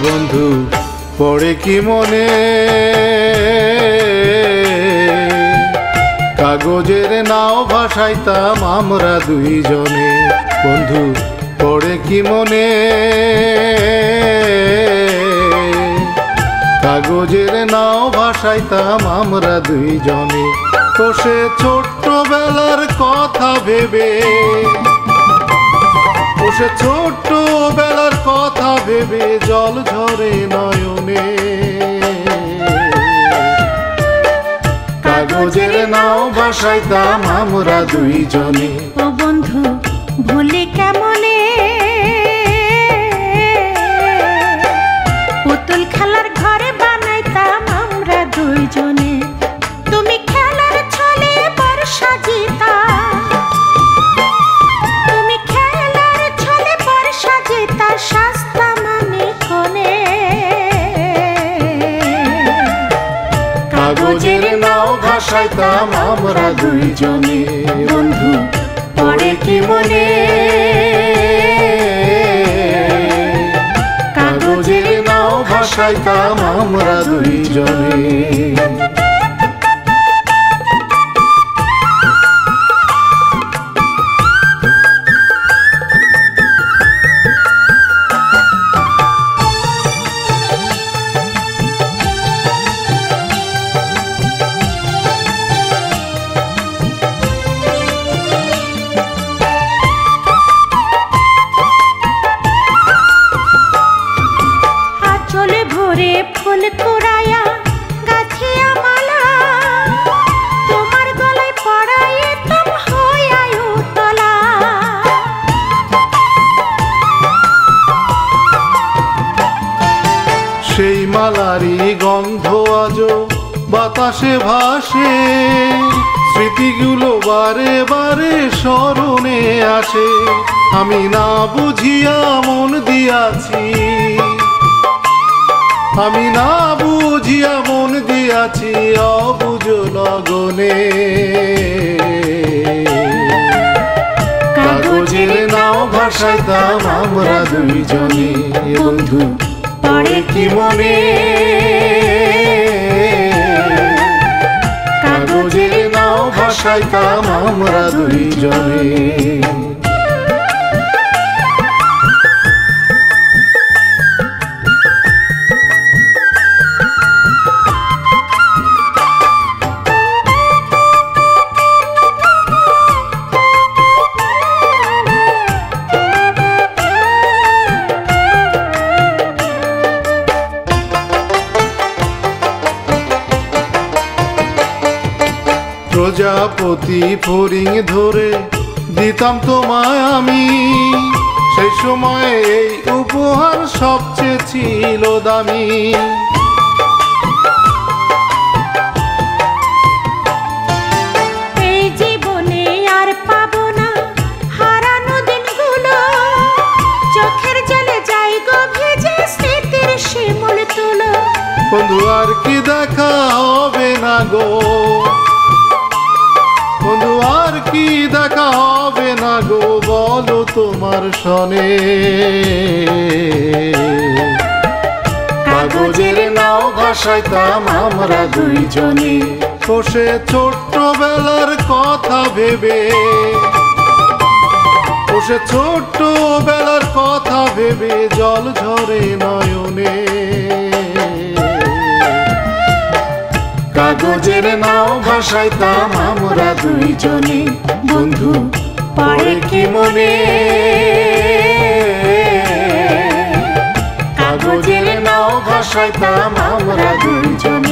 বন্ধু পড়ে কি মনে কাগজের নাও ভাসাইতাম আমরা দুইজনে। বন্ধু পড়ে কি মনে কাগজের নাও ভাসাইতাম আমরা দুইজনে। তো সে ছোট্টবেলার কথা ভেবে, ও সে ছোট্টবেলার কথা ভেবে জল ঝরে নয়নে। কাগজের নাও ভাসাইতাম আমরা দুইজনে। ও বন্ধু ভুলে কেমনে পুতুল খেলার ঘরে বানাইতাম আমরা দুইজনে। তুমি খেলার ছলে বর্ষা জিতা, তুমি খেলার ছলে বর্ষা জিতা শাস্তাম আমি কোনে। কাগজের নাও ভাসাইতাম আমরা দুইজনে। বন্ধু পড়ে কি মনে কাগজের নাও ভাসাইতাম আমরা দুইজনে। ফুল কুড়াইয়া গাছিয়া মালা তোমার গলায় পড়াইতাম হইয়াই উতলা। সেই মালারি গন্ধ আজো বাতাসে ভাসে, স্মৃতিগুলো বারে বারে স্মরণে আসে। আমি না বুঝিয়া মন দিয়াছি, আমি না বুঝিয়া মন দিয়াছি অবুঝ লগনে। কাগজের নাও ভাসাইতাম আমরা দুইজনে। বন্ধু পড়ে কি মনে কাগজের নাও ভাসাইতাম আমরা দুইজনে। প্রজাপতি ফড়িং ধরে দিতাম তোমায় আমি, সেই সময় এই উপহার সবচেয়ে ছিল দামি। এই জীবনে আর পাবো না হারানো দিনগুলো, চোখের জলে যাই গো ভেজে স্মৃতির শিমুল তুলো। বন্ধু আর কি দেখা হবে না গো, বন্ধু আর কি দেখা হবে না গো বলো তোমার সনে। কাগজের নাও ভাসাইতাম আমরা দুইজনে। তো সে ছোট্টবেলার কথা ভেবে, ও সে ছোট্টবেলার কথা ভেবে জল ঝরে নয়নে। কাগজের নাও ভাসাইতাম আমরা দুইজনে। বন্ধু পড়ে কি মনে কাগজের নাও ভাসাইতাম আমরা দুইজনে।